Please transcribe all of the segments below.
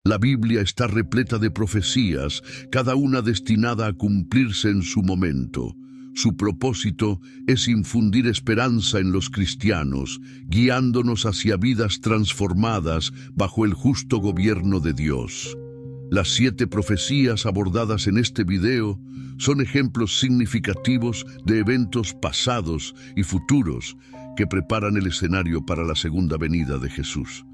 La Biblia está repleta de profecías, cada una destinada a cumplirse en su momento. Su propósito es infundir esperanza en los cristianos, guiándonos hacia vidas transformadas bajo el justo gobierno de Dios. Las 7 profecías abordadas en este video son ejemplos significativos de eventos pasados y futuros que preparan el escenario para la segunda venida de Jesús.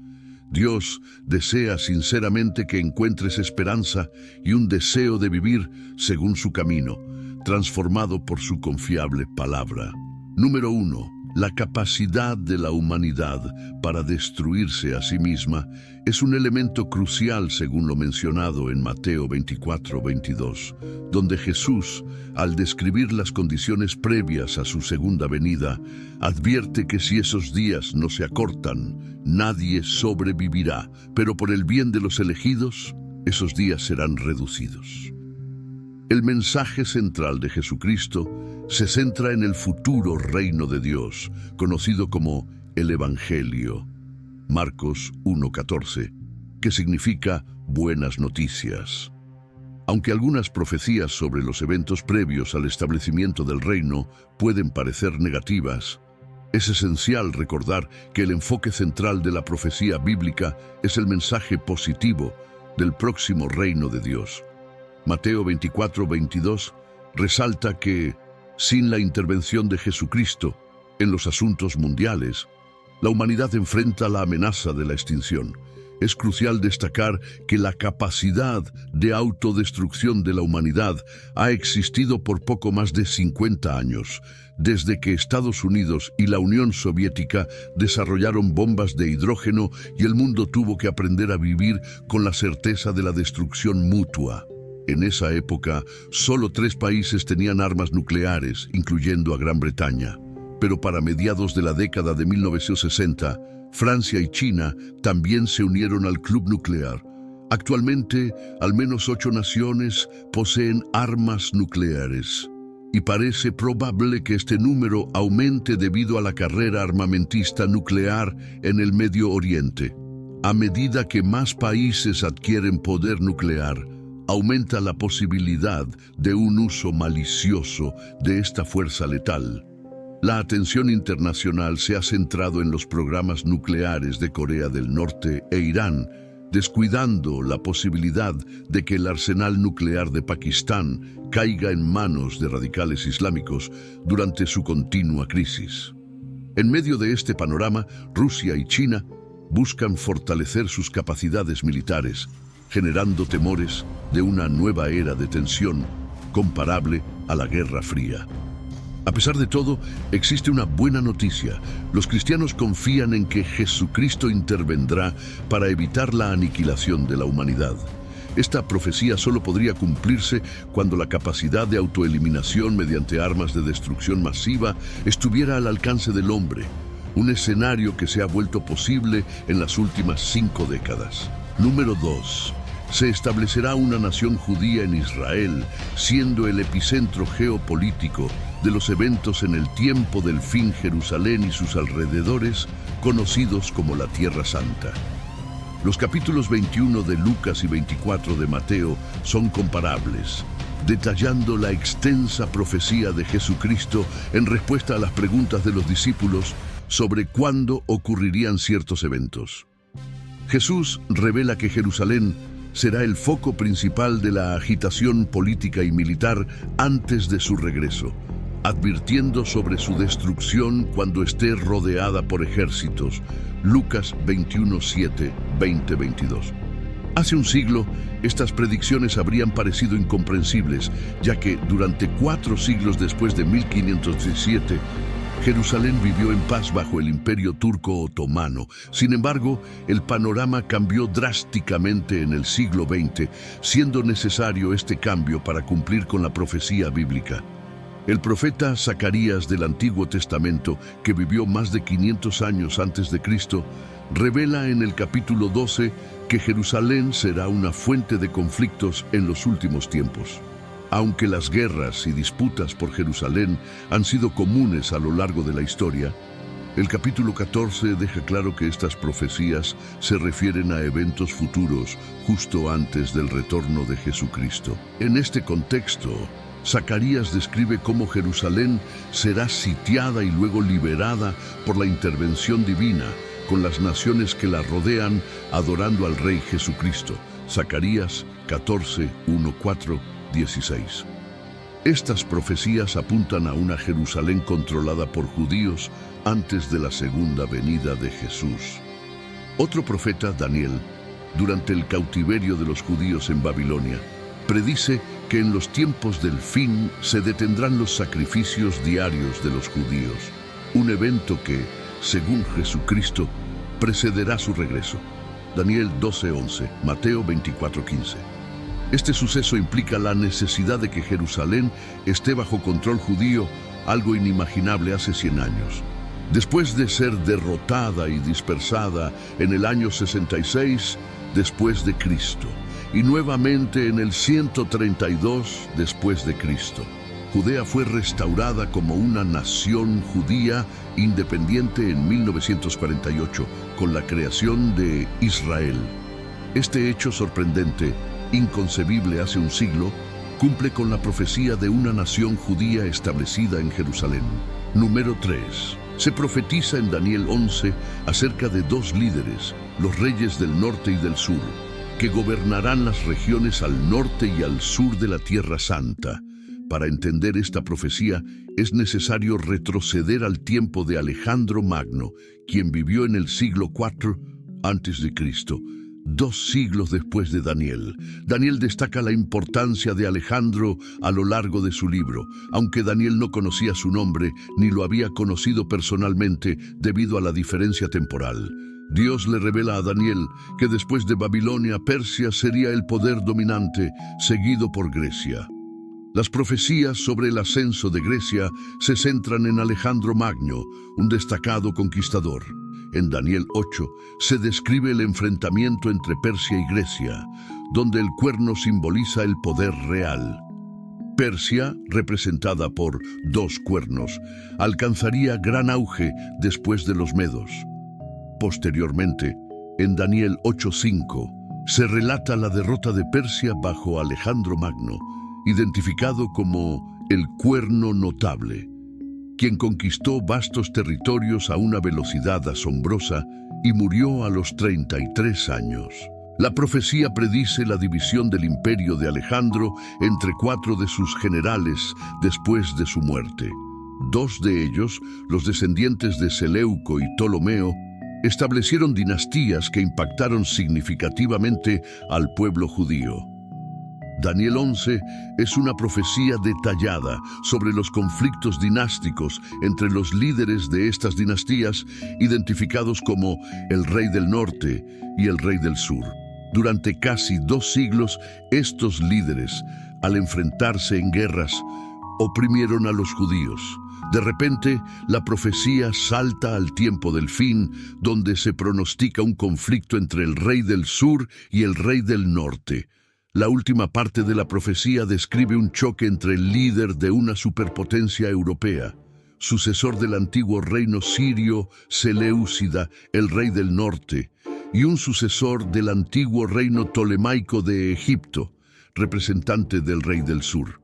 Dios desea sinceramente que encuentres esperanza y un deseo de vivir según su camino, transformado por su confiable palabra. Número 1. La capacidad de la humanidad para destruirse a sí misma es un elemento crucial según lo mencionado en Mateo 24:22, donde Jesús, al describir las condiciones previas a su segunda venida, advierte que si esos días no se acortan, nadie sobrevivirá, pero por el bien de los elegidos, esos días serán reducidos. El mensaje central de Jesucristo se centra en el futuro reino de Dios, conocido como el Evangelio, Marcos 1:14, que significa buenas noticias. Aunque algunas profecías sobre los eventos previos al establecimiento del reino pueden parecer negativas, es esencial recordar que el enfoque central de la profecía bíblica es el mensaje positivo del próximo reino de Dios. Mateo 24:22 resalta que, sin la intervención de Jesucristo en los asuntos mundiales, la humanidad enfrenta la amenaza de la extinción. Es crucial destacar que la capacidad de autodestrucción de la humanidad ha existido por poco más de 50 años, desde que Estados Unidos y la Unión Soviética desarrollaron bombas de hidrógeno y el mundo tuvo que aprender a vivir con la certeza de la destrucción mutua. En esa época, solo 3 países tenían armas nucleares, incluyendo a Gran Bretaña. Pero para mediados de la década de 1960, Francia y China también se unieron al club nuclear. Actualmente, al menos 8 naciones poseen armas nucleares. Y parece probable que este número aumente debido a la carrera armamentista nuclear en el Medio Oriente. A medida que más países adquieren poder nuclear, aumenta la posibilidad de un uso malicioso de esta fuerza letal. La atención internacional se ha centrado en los programas nucleares de Corea del Norte e Irán, descuidando la posibilidad de que el arsenal nuclear de Pakistán caiga en manos de radicales islámicos durante su continua crisis. En medio de este panorama, Rusia y China buscan fortalecer sus capacidades militares, generando temores de una nueva era de tensión comparable a la Guerra Fría. A pesar de todo, existe una buena noticia. Los cristianos confían en que Jesucristo intervendrá para evitar la aniquilación de la humanidad. Esta profecía solo podría cumplirse cuando la capacidad de autoeliminación mediante armas de destrucción masiva estuviera al alcance del hombre, un escenario que se ha vuelto posible en las últimas 5 décadas. Número 2. Se establecerá una nación judía en Israel, siendo el epicentro geopolítico de los eventos en el tiempo del fin. Jerusalén y sus alrededores, conocidos como la Tierra Santa. Los capítulos 21 de Lucas y 24 de Mateo son comparables, detallando la extensa profecía de Jesucristo en respuesta a las preguntas de los discípulos sobre cuándo ocurrirían ciertos eventos. Jesús revela que Jerusalén será el foco principal de la agitación política y militar antes de su regreso, advirtiendo sobre su destrucción cuando esté rodeada por ejércitos. Lucas 21:7, 20-22. Hace un siglo, estas predicciones habrían parecido incomprensibles, ya que durante 4 siglos después de 1517, Jerusalén vivió en paz bajo el Imperio Turco Otomano. Sin embargo, el panorama cambió drásticamente en el siglo XX, siendo necesario este cambio para cumplir con la profecía bíblica. El profeta Zacarías del Antiguo Testamento, que vivió más de 500 años antes de Cristo, revela en el capítulo 12 que Jerusalén será una fuente de conflictos en los últimos tiempos. Aunque las guerras y disputas por Jerusalén han sido comunes a lo largo de la historia, El capítulo 14 deja claro que estas profecías se refieren a eventos futuros justo antes del retorno de Jesucristo. En este contexto, Zacarías describe cómo Jerusalén será sitiada y luego liberada por la intervención divina, con las naciones que la rodean adorando al Rey Jesucristo. Zacarías 14, 1, 4, 16. Estas profecías apuntan a una Jerusalén controlada por judíos antes de la segunda venida de Jesús. Otro profeta, Daniel, durante el cautiverio de los judíos en Babilonia, predice que en los tiempos del fin se detendrán los sacrificios diarios de los judíos, un evento que, según Jesucristo, precederá su regreso. Daniel 12:11, Mateo 24:15. Este suceso implica la necesidad de que Jerusalén esté bajo control judío, algo inimaginable hace 100 años. Después de ser derrotada y dispersada en el año 66 después de Cristo, y nuevamente en el 132 después de Cristo, Judea fue restaurada como una nación judía independiente en 1948 con la creación de Israel. Este hecho sorprendente, inconcebible hace un siglo, cumple con la profecía de una nación judía establecida en Jerusalén. Número 3. Se profetiza en Daniel 11 acerca de dos líderes, los reyes del norte y del sur, que gobernarán las regiones al norte y al sur de la Tierra Santa. Para entender esta profecía es necesario retroceder al tiempo de Alejandro Magno, quien vivió en el siglo IV a.C., 2 siglos después de Daniel. Daniel destaca la importancia de Alejandro a lo largo de su libro, aunque Daniel no conocía su nombre ni lo había conocido personalmente debido a la diferencia temporal. Dios le revela a Daniel que después de Babilonia, Persia sería el poder dominante, seguido por Grecia. Las profecías sobre el ascenso de Grecia se centran en Alejandro Magno, un destacado conquistador. En Daniel 8 se describe el enfrentamiento entre Persia y Grecia, donde el cuerno simboliza el poder real. Persia, representada por 2 cuernos, alcanzaría gran auge después de los medos. Posteriormente, en Daniel 8:5, se relata la derrota de Persia bajo Alejandro Magno, identificado como el Cuerno Notable, quien conquistó vastos territorios a una velocidad asombrosa y murió a los 33 años. La profecía predice la división del imperio de Alejandro entre 4 de sus generales después de su muerte. 2 de ellos, los descendientes de Seleuco y Ptolomeo, establecieron dinastías que impactaron significativamente al pueblo judío. Daniel 11 es una profecía detallada sobre los conflictos dinásticos entre los líderes de estas dinastías, identificados como el rey del norte y el rey del sur. Durante casi 2 siglos, estos líderes, al enfrentarse en guerras, oprimieron a los judíos. De repente, la profecía salta al tiempo del fin, donde se pronostica un conflicto entre el rey del sur y el rey del norte. La última parte de la profecía describe un choque entre el líder de una superpotencia europea, sucesor del antiguo reino sirio Seleucida, el rey del norte, y un sucesor del antiguo reino tolemaico de Egipto, representante del rey del sur.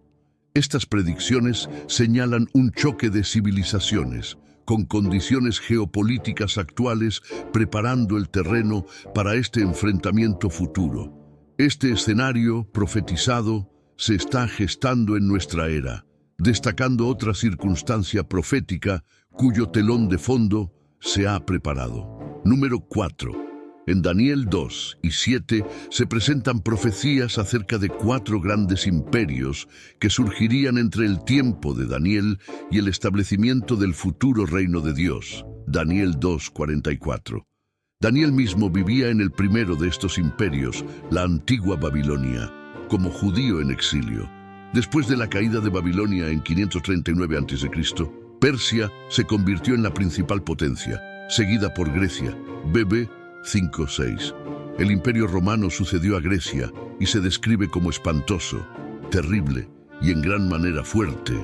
Estas predicciones señalan un choque de civilizaciones, con condiciones geopolíticas actuales preparando el terreno para este enfrentamiento futuro. Este escenario profetizado se está gestando en nuestra era, destacando otra circunstancia profética cuyo telón de fondo se ha preparado. Número 4. En Daniel 2 y 7 se presentan profecías acerca de 4 grandes imperios que surgirían entre el tiempo de Daniel y el establecimiento del futuro reino de Dios. Daniel 2:44. Daniel mismo vivía en el primero de estos imperios, la antigua Babilonia, como judío en exilio. Después de la caída de Babilonia en 539 a.C., Persia se convirtió en la principal potencia, seguida por Grecia, BB 5:6. El imperio romano sucedió a Grecia y se describe como espantoso, terrible y en gran manera fuerte.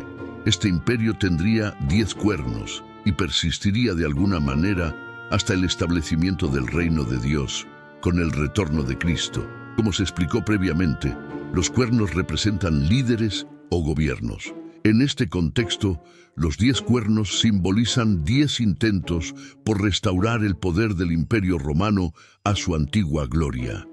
Este imperio tendría 10 cuernos, y persistiría de alguna manera hasta el establecimiento del reino de Dios, con el retorno de Cristo. Como se explicó previamente, los cuernos representan líderes o gobiernos. En este contexto, los 10 cuernos simbolizan 10 intentos por restaurar el poder del Imperio Romano a su antigua gloria.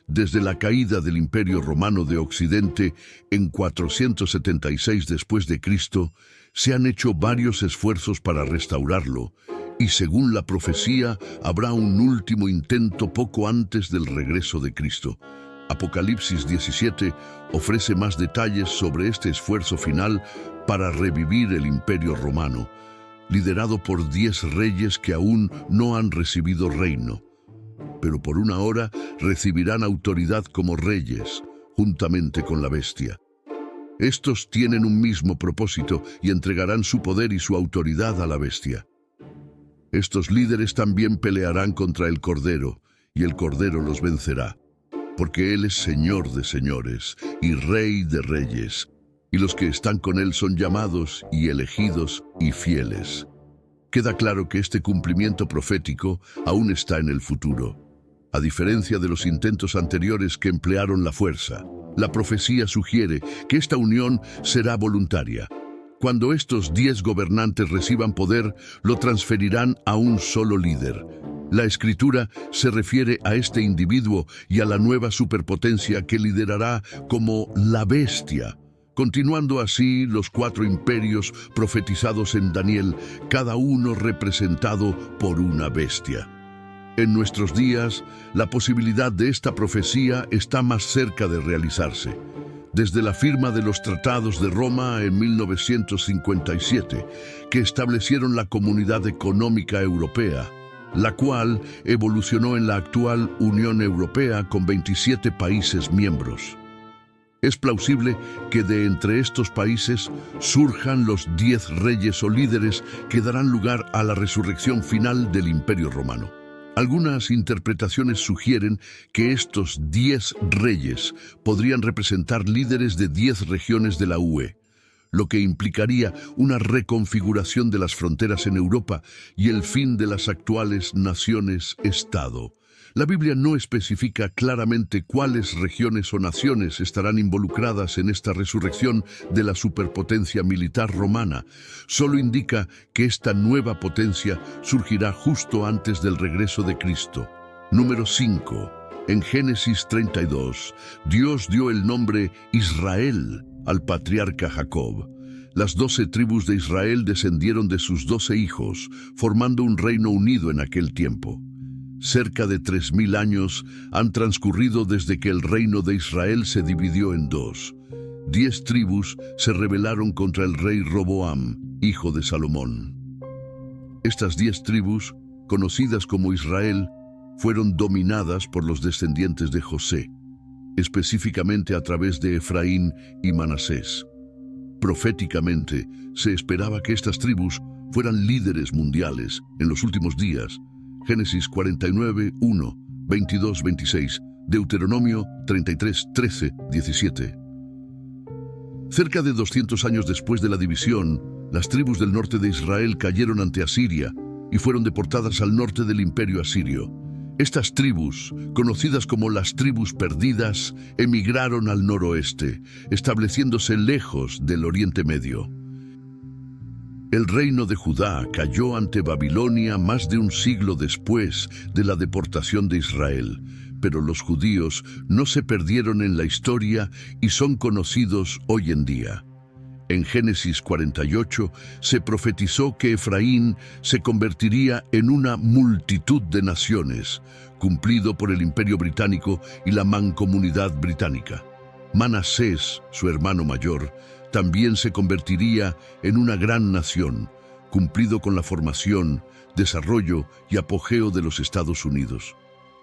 Desde la caída del Imperio Romano de Occidente en 476 después de Cristo, se han hecho varios esfuerzos para restaurarlo, y según la profecía, habrá un último intento poco antes del regreso de Cristo. Apocalipsis 17 ofrece más detalles sobre este esfuerzo final para revivir el Imperio Romano, liderado por 10 reyes que aún no han recibido reino, pero por una hora recibirán autoridad como reyes, juntamente con la bestia. Estos tienen un mismo propósito y entregarán su poder y su autoridad a la bestia. Estos líderes también pelearán contra el Cordero, y el Cordero los vencerá, porque Él es Señor de señores y Rey de reyes, y los que están con Él son llamados y elegidos y fieles. Queda claro que este cumplimiento profético aún está en el futuro. A diferencia de los intentos anteriores que emplearon la fuerza, la profecía sugiere que esta unión será voluntaria. Cuando estos 10 gobernantes reciban poder, lo transferirán a un solo líder. La Escritura se refiere a este individuo y a la nueva superpotencia que liderará como la bestia, continuando así los 4 imperios profetizados en Daniel, cada uno representado por una bestia. En nuestros días, la posibilidad de esta profecía está más cerca de realizarse. Desde la firma de los Tratados de Roma en 1957, que establecieron la Comunidad Económica Europea, la cual evolucionó en la actual Unión Europea con 27 países miembros. Es plausible que de entre estos países surjan los 10 reyes o líderes que darán lugar a la resurrección final del Imperio Romano. Algunas interpretaciones sugieren que estos 10 reyes podrían representar líderes de 10 regiones de la UE, lo que implicaría una reconfiguración de las fronteras en Europa y el fin de las actuales naciones-estado. La Biblia no especifica claramente cuáles regiones o naciones estarán involucradas en esta resurrección de la superpotencia militar romana. Solo indica que esta nueva potencia surgirá justo antes del regreso de Cristo. Número 5. En Génesis 32, Dios dio el nombre Israel al patriarca Jacob. Las 12 tribus de Israel descendieron de sus 12 hijos, formando un reino unido en aquel tiempo. Cerca de 3000 años han transcurrido desde que el reino de Israel se dividió en 2. 10 tribus se rebelaron contra el rey Roboam, hijo de Salomón. Estas 10 tribus, conocidas como Israel, fueron dominadas por los descendientes de José, específicamente a través de Efraín y Manasés. Proféticamente, se esperaba que estas tribus fueran líderes mundiales en los últimos días. Génesis 49, 1, 22, 26, Deuteronomio 33, 13, 17. Cerca de 200 años después de la división, las tribus del norte de Israel cayeron ante Asiria y fueron deportadas al norte del imperio asirio. Estas tribus, conocidas como las tribus perdidas, emigraron al noroeste, estableciéndose lejos del Oriente Medio. El reino de Judá cayó ante Babilonia más de un siglo después de la deportación de Israel, pero los judíos no se perdieron en la historia y son conocidos hoy en día. En Génesis 48 se profetizó que Efraín se convertiría en una multitud de naciones, cumplido por el Imperio Británico y la Mancomunidad Británica. Manasés, su hermano mayor, también se convertiría en una gran nación, cumplido con la formación, desarrollo y apogeo de los Estados Unidos.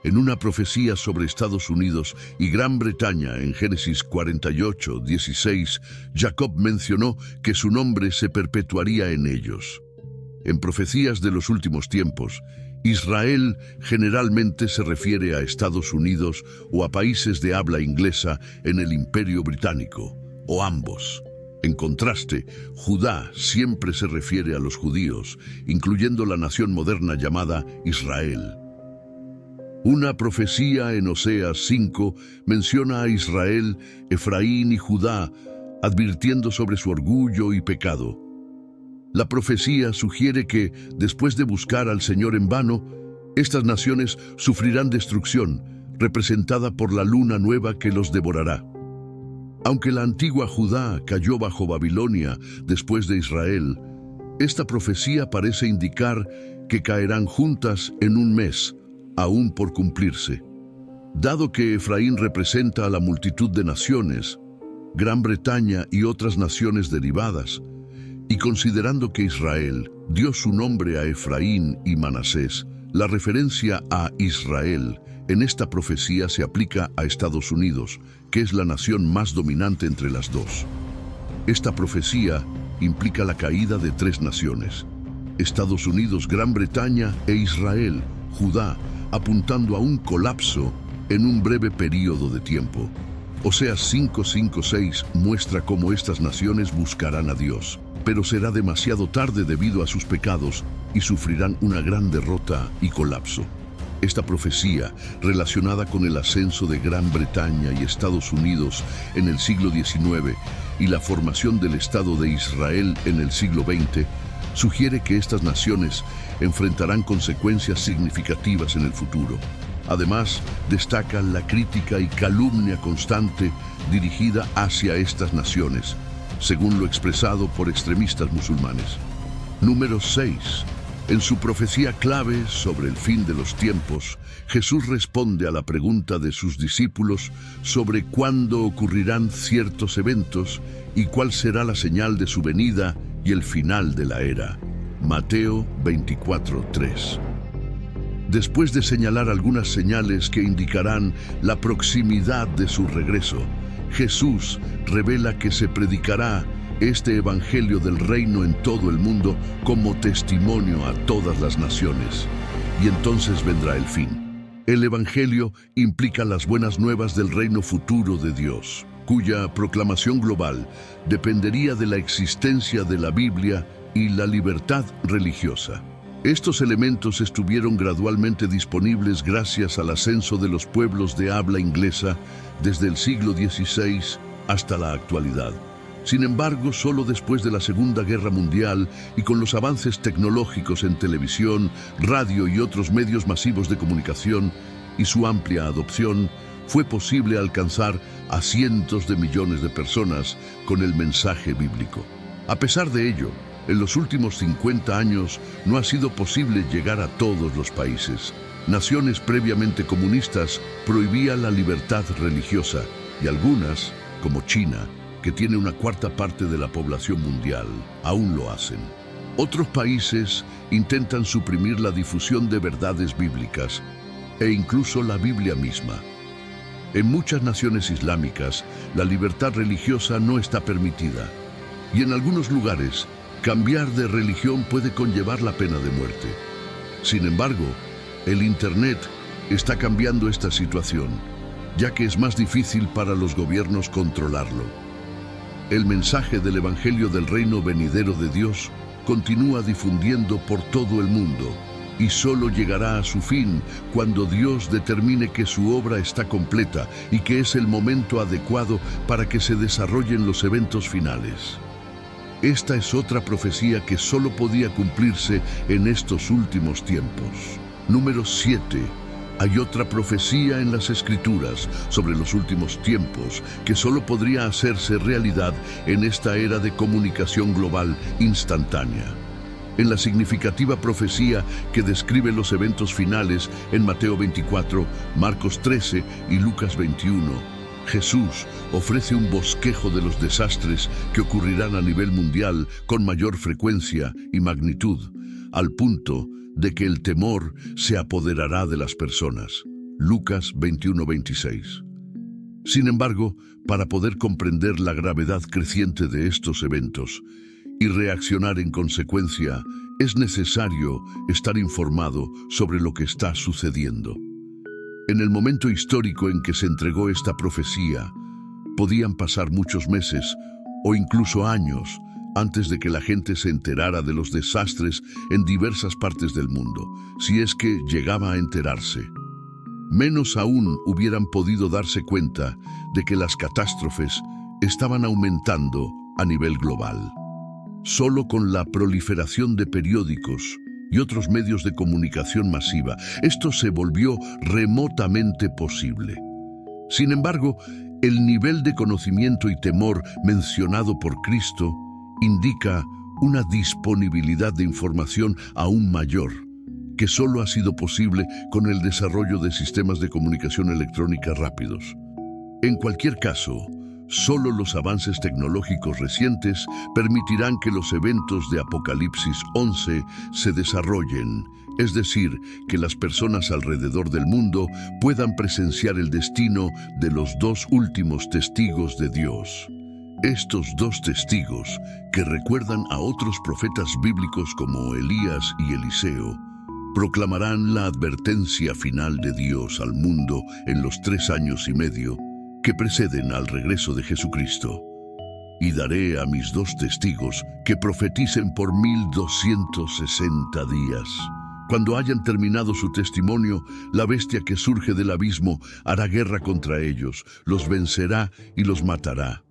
En una profecía sobre Estados Unidos y Gran Bretaña en Génesis 48, 16, Jacob mencionó que su nombre se perpetuaría en ellos. En profecías de los últimos tiempos, Israel generalmente se refiere a Estados Unidos o a países de habla inglesa en el Imperio Británico, o ambos. En contraste, Judá siempre se refiere a los judíos, incluyendo la nación moderna llamada Israel. Una profecía en Oseas 5 menciona a Israel, Efraín y Judá, advirtiendo sobre su orgullo y pecado. La profecía sugiere que, después de buscar al Señor en vano, estas naciones sufrirán destrucción, representada por la luna nueva que los devorará. Aunque la antigua Judá cayó bajo Babilonia después de Israel, esta profecía parece indicar que caerán juntas en un mes, aún por cumplirse. Dado que Efraín representa a la multitud de naciones, Gran Bretaña y otras naciones derivadas, y considerando que Israel dio su nombre a Efraín y Manasés, la referencia a Israel en esta profecía se aplica a Estados Unidos, que es la nación más dominante entre las dos. Esta profecía implica la caída de tres naciones: Estados Unidos, Gran Bretaña e Israel, Judá, apuntando a un colapso en un breve período de tiempo. Oseas 5:5-6 muestra cómo estas naciones buscarán a Dios, pero será demasiado tarde debido a sus pecados y sufrirán una gran derrota y colapso. Esta profecía, relacionada con el ascenso de Gran Bretaña y Estados Unidos en el siglo XIX y la formación del Estado de Israel en el siglo XX, sugiere que estas naciones enfrentarán consecuencias significativas en el futuro. Además, destaca la crítica y calumnia constante dirigida hacia estas naciones, según lo expresado por extremistas musulmanes. Número 6. En su profecía clave sobre el fin de los tiempos, Jesús responde a la pregunta de sus discípulos sobre cuándo ocurrirán ciertos eventos y cuál será la señal de su venida y el final de la era. Mateo 24:3. Después de señalar algunas señales que indicarán la proximidad de su regreso, Jesús revela que se predicará este evangelio del reino en todo el mundo como testimonio a todas las naciones. Y entonces vendrá el fin. El evangelio implica las buenas nuevas del reino futuro de Dios, cuya proclamación global dependería de la existencia de la Biblia y la libertad religiosa. Estos elementos estuvieron gradualmente disponibles gracias al ascenso de los pueblos de habla inglesa desde el siglo XVI hasta la actualidad. Sin embargo, solo después de la Segunda Guerra Mundial y con los avances tecnológicos en televisión, radio y otros medios masivos de comunicación y su amplia adopción, fue posible alcanzar a cientos de millones de personas con el mensaje bíblico. A pesar de ello, en los últimos 50 años no ha sido posible llegar a todos los países. Naciones previamente comunistas prohibían la libertad religiosa y algunas, como China, que tiene una cuarta parte de la población mundial, aún lo hacen. Otros países intentan suprimir la difusión de verdades bíblicas e incluso la Biblia misma. En muchas naciones islámicas, la libertad religiosa no está permitida, y en algunos lugares, cambiar de religión puede conllevar la pena de muerte. Sin embargo, el Internet está cambiando esta situación, ya que es más difícil para los gobiernos controlarlo. El mensaje del Evangelio del Reino venidero de Dios continúa difundiendo por todo el mundo y solo llegará a su fin cuando Dios determine que su obra está completa y que es el momento adecuado para que se desarrollen los eventos finales. Esta es otra profecía que solo podía cumplirse en estos últimos tiempos. Número 7. Hay otra profecía en las Escrituras sobre los últimos tiempos que solo podría hacerse realidad en esta era de comunicación global instantánea. En la significativa profecía que describe los eventos finales en Mateo 24, Marcos 13 y Lucas 21, Jesús ofrece un bosquejo de los desastres que ocurrirán a nivel mundial con mayor frecuencia y magnitud, al punto de que el temor se apoderará de las personas. Lucas 21:26. Sin embargo, para poder comprender la gravedad creciente de estos eventos y reaccionar en consecuencia, es necesario estar informado sobre lo que está sucediendo. En el momento histórico en que se entregó esta profecía, podían pasar muchos meses o incluso años antes de que la gente se enterara de los desastres en diversas partes del mundo, si es que llegaba a enterarse. Menos aún hubieran podido darse cuenta de que las catástrofes estaban aumentando a nivel global. Solo con la proliferación de periódicos y otros medios de comunicación masiva, esto se volvió remotamente posible. Sin embargo, el nivel de conocimiento y temor mencionado por Cristo indica una disponibilidad de información aún mayor, que solo ha sido posible con el desarrollo de sistemas de comunicación electrónica rápidos. En cualquier caso, solo los avances tecnológicos recientes permitirán que los eventos de Apocalipsis 11 se desarrollen, es decir, que las personas alrededor del mundo puedan presenciar el destino de los dos últimos testigos de Dios. Estos dos testigos, que recuerdan a otros profetas bíblicos como Elías y Eliseo, proclamarán la advertencia final de Dios al mundo en los 3 años y medio que preceden al regreso de Jesucristo. Y daré a mis dos testigos que profeticen por 1260 días. Cuando hayan terminado su testimonio, la bestia que surge del abismo hará guerra contra ellos, los vencerá y los matará.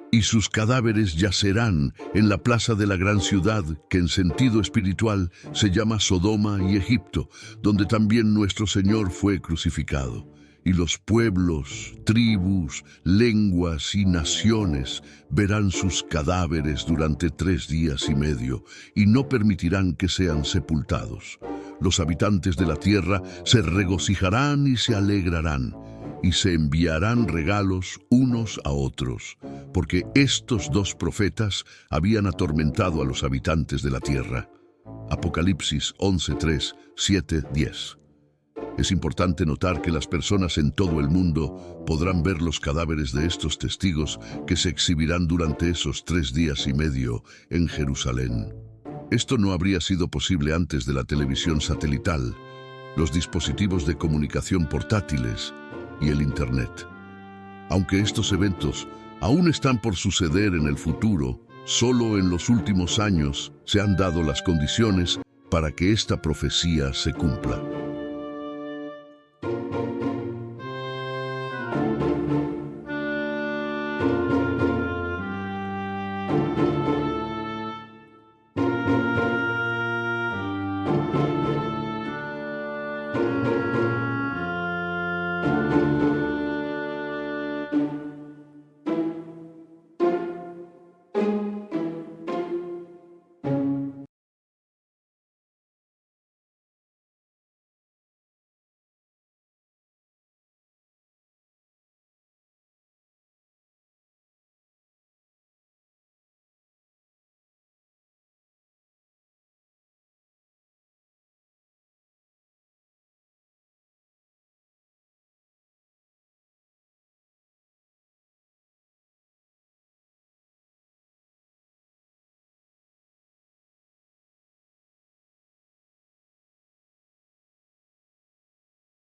Y sus cadáveres yacerán en la plaza de la gran ciudad, que en sentido espiritual se llama Sodoma y Egipto, donde también nuestro Señor fue crucificado. Y los pueblos, tribus, lenguas y naciones verán sus cadáveres durante 3 días y medio, y no permitirán que sean sepultados. Los habitantes de la tierra se regocijarán y se alegrarán, y se enviarán regalos unos a otros, porque estos dos profetas habían atormentado a los habitantes de la tierra. Apocalipsis 11:3, 7, 10. Es importante notar que las personas en todo el mundo podrán ver los cadáveres de estos testigos que se exhibirán durante esos 3 días y medio en Jerusalén. Esto no habría sido posible antes de la televisión satelital, los dispositivos de comunicación portátiles y el Internet. Aunque estos eventos aún están por suceder en el futuro, solo en los últimos años se han dado las condiciones para que esta profecía se cumpla.